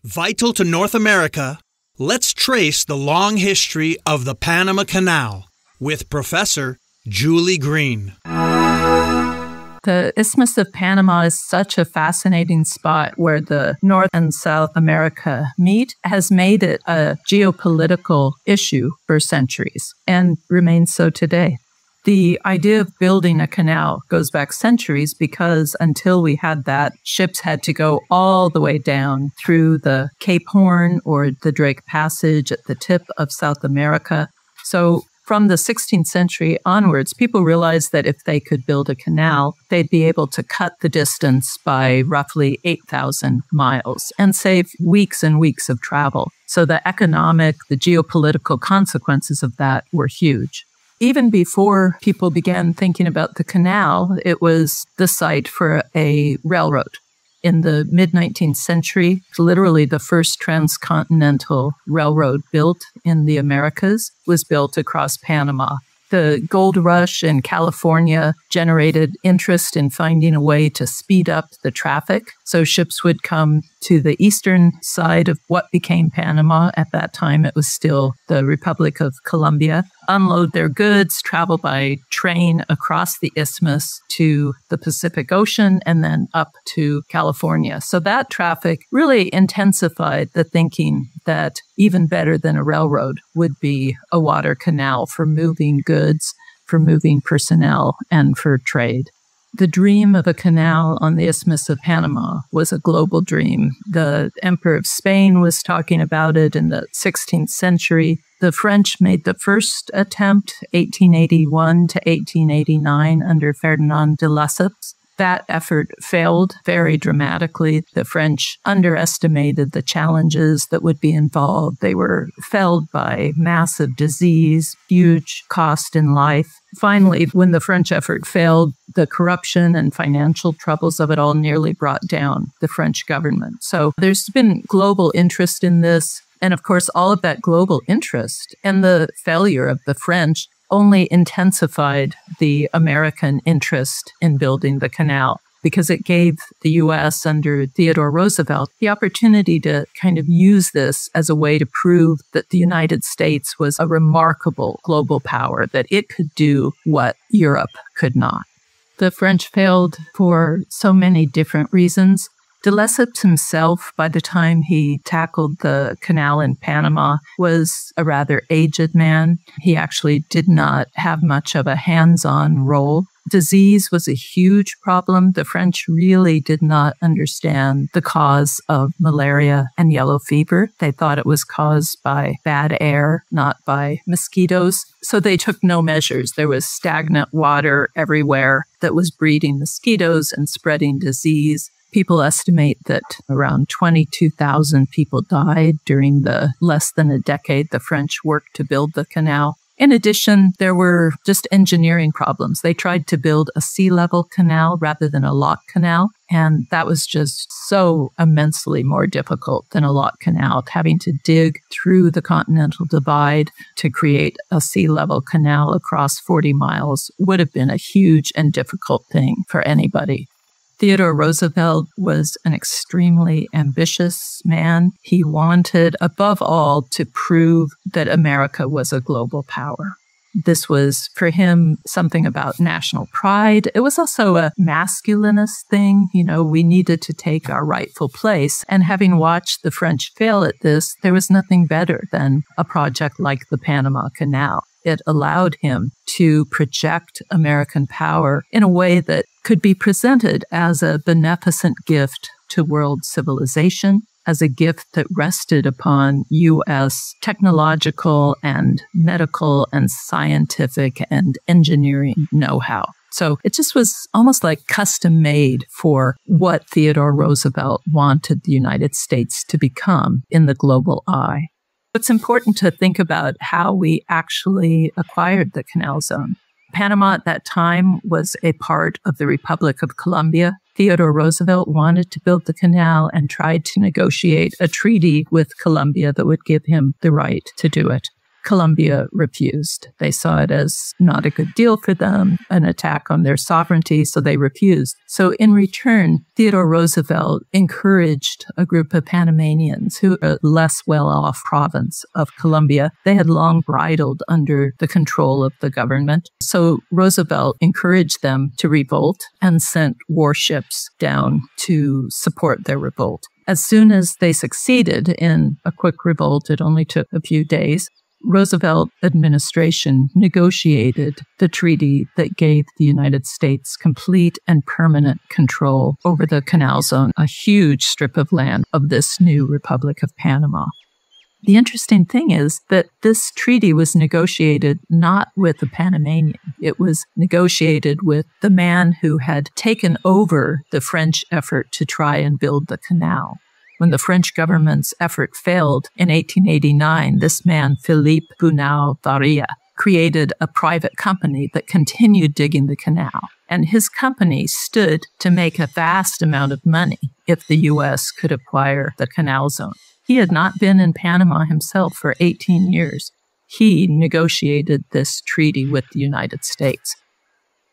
Vital to North America, let's trace the long history of the Panama Canal with Professor Julie Green. The Isthmus of Panama is such a fascinating spot where the North and South America meet, has made it a geopolitical issue for centuries and remains so today. The idea of building a canal goes back centuries because until we had that, ships had to go all the way down through the Cape Horn or the Drake Passage at the tip of South America. So from the 16th century onwards, people realized that if they could build a canal, they'd be able to cut the distance by roughly 8,000 miles and save weeks and weeks of travel. So the economic, the geopolitical consequences of that were huge. Even before people began thinking about the canal, it was the site for a railroad. In the mid-19th century, literally the first transcontinental railroad built in the Americas was built across Panama. The gold rush in California generated interest in finding a way to speed up the traffic. So ships would come to the eastern side of what became Panama. At that time, it was still the Republic of Colombia, unload their goods, travel by train across the isthmus to the Pacific Ocean, and then up to California. So that traffic really intensified the thinking that even better than a railroad would be a water canal for moving goods, for moving personnel, and for trade. The dream of a canal on the Isthmus of Panama was a global dream. The Emperor of Spain was talking about it in the 16th century. The French made the first attempt, 1881 to 1889, under Ferdinand de Lesseps. That effort failed very dramatically. The French underestimated the challenges that would be involved. They were felled by massive disease, huge cost in life. Finally, when the French effort failed, the corruption and financial troubles of it all nearly brought down the French government. So there's been global interest in this. And of course, all of that global interest and the failure of the French only intensified the American interest in building the canal because it gave the U.S. under Theodore Roosevelt the opportunity to kind of use this as a way to prove that the United States was a remarkable global power, that it could do what Europe could not. The French failed for so many different reasons. De Lesseps himself, by the time he tackled the canal in Panama, was a rather aged man. He actually did not have much of a hands-on role. Disease was a huge problem. The French really did not understand the cause of malaria and yellow fever. They thought it was caused by bad air, not by mosquitoes. So they took no measures. There was stagnant water everywhere that was breeding mosquitoes and spreading disease. People estimate that around 22,000 people died during the less than a decade the French worked to build the canal. In addition, there were just engineering problems. They tried to build a sea-level canal rather than a lock canal, and that was just so immensely more difficult than a lock canal. Having to dig through the Continental Divide to create a sea-level canal across 40 miles would have been a huge and difficult thing for anybody. Theodore Roosevelt was an extremely ambitious man. He wanted, above all, to prove that America was a global power. This was, for him, something about national pride. It was also a masculinist thing. You know, we needed to take our rightful place. And having watched the French fail at this, there was nothing better than a project like the Panama Canal. It allowed him to project American power in a way that could be presented as a beneficent gift to world civilization, as a gift that rested upon U.S. technological and medical and scientific and engineering know-how. So it just was almost like custom made for what Theodore Roosevelt wanted the United States to become in the global eye. It's important to think about how we actually acquired the canal zone. Panama at that time was a part of the Republic of Colombia. Theodore Roosevelt wanted to build the canal and tried to negotiate a treaty with Colombia that would give him the right to do it. Colombia refused. They saw it as not a good deal for them, an attack on their sovereignty, so they refused. So in return, Theodore Roosevelt encouraged a group of Panamanians who were a less well-off province of Colombia. They had long bridled under the control of the government. So Roosevelt encouraged them to revolt and sent warships down to support their revolt. As soon as they succeeded in a quick revolt, it only took a few days, Roosevelt administration negotiated the treaty that gave the United States complete and permanent control over the Canal Zone, a huge strip of land of this new Republic of Panama. The interesting thing is that this treaty was negotiated not with the Panamanian. It was negotiated with the man who had taken over the French effort to try and build the canal. When the French government's effort failed in 1889, this man, Philippe Bunau-Varilla, created a private company that continued digging the canal. And his company stood to make a vast amount of money if the U.S. could acquire the Canal Zone. He had not been in Panama himself for 18 years. He negotiated this treaty with the United States.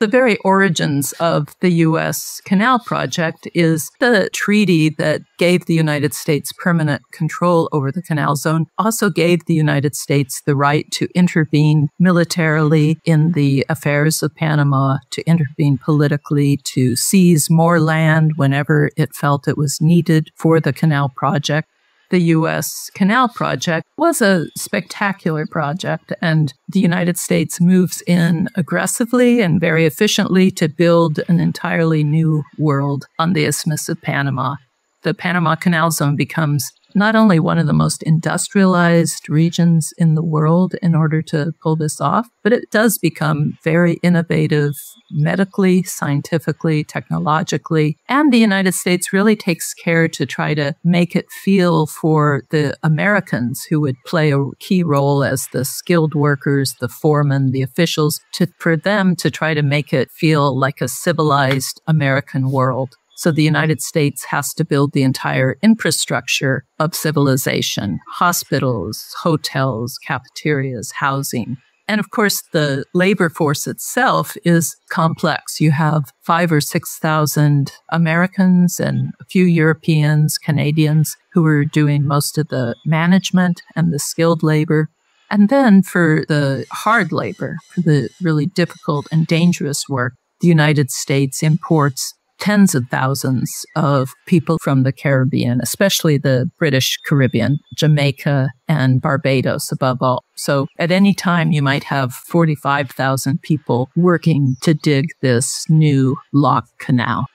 The very origins of the U.S. Canal Project is the treaty that gave the United States permanent control over the Canal Zone, also gave the United States the right to intervene militarily in the affairs of Panama, to intervene politically, to seize more land whenever it felt it was needed for the Canal Project. The U.S. Canal Project was a spectacular project, and the United States moves in aggressively and very efficiently to build an entirely new world on the Isthmus of Panama. The Panama Canal Zone becomes not only one of the most industrialized regions in the world in order to pull this off, but it does become very innovative medically, scientifically, technologically. And the United States really takes care to try to make it feel for the Americans who would play a key role as the skilled workers, the foremen, the officials, for them to try to make it feel like a civilized American world. So the United States has to build the entire infrastructure of civilization, hospitals, hotels, cafeterias, housing. And of course, the labor force itself is complex. You have 5,000 or 6,000 Americans and a few Europeans, Canadians, who are doing most of the management and the skilled labor. And then for the hard labor, for the really difficult and dangerous work, the United States imports tens of thousands of people from the Caribbean, especially the British Caribbean, Jamaica and Barbados above all. So at any time, you might have 45,000 people working to dig this new lock canal.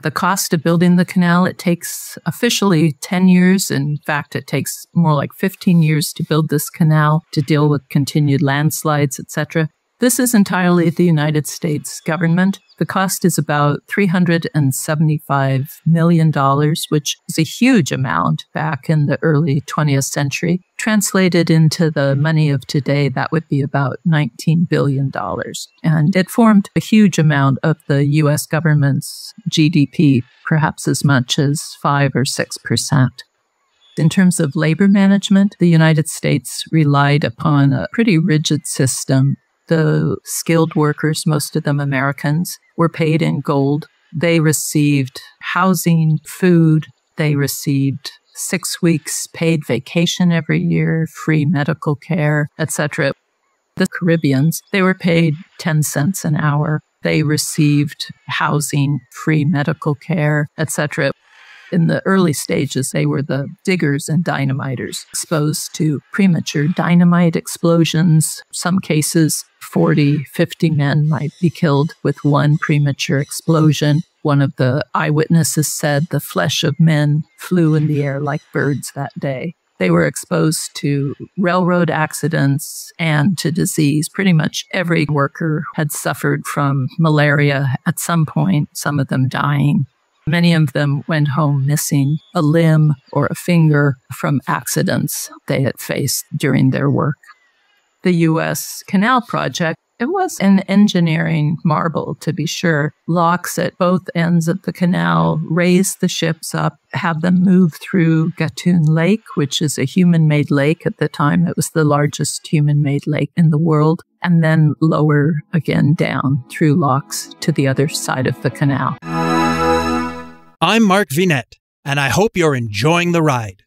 The cost of building the canal, it takes officially 10 years. In fact, it takes more like 15 years to build this canal, to deal with continued landslides, etc. This is entirely the United States government. The cost is about $375 million, which is a huge amount back in the early 20th century. Translated into the money of today, that would be about $19 billion. And it formed a huge amount of the U.S. government's GDP, perhaps as much as 5 or 6%. In terms of labor management, the United States relied upon a pretty rigid system. The skilled workers, most of them Americans, were paid in gold. They received housing, food. They received 6 weeks paid vacation every year, free medical care, etc. The Caribbeans, they were paid 10 cents an hour. They received housing, free medical care, etc. In the early stages, they were the diggers and dynamiters, exposed to premature dynamite explosions. Some cases, 40, 50 men might be killed with one premature explosion. One of the eyewitnesses said the flesh of men flew in the air like birds that day. They were exposed to railroad accidents and to disease. Pretty much every worker had suffered from malaria at some point, some of them dying. Many of them went home missing a limb or a finger from accidents they had faced during their work. The U.S. Canal Project It was an engineering marvel, to be sure. Locks at both ends of the canal raise the ships up, have them move through Gatun Lake, which is a human-made lake. At the time, it was the largest human-made lake in the world, and then lower again down through locks to the other side of the canal. I'm Mark Vinette, and I hope you're enjoying the ride.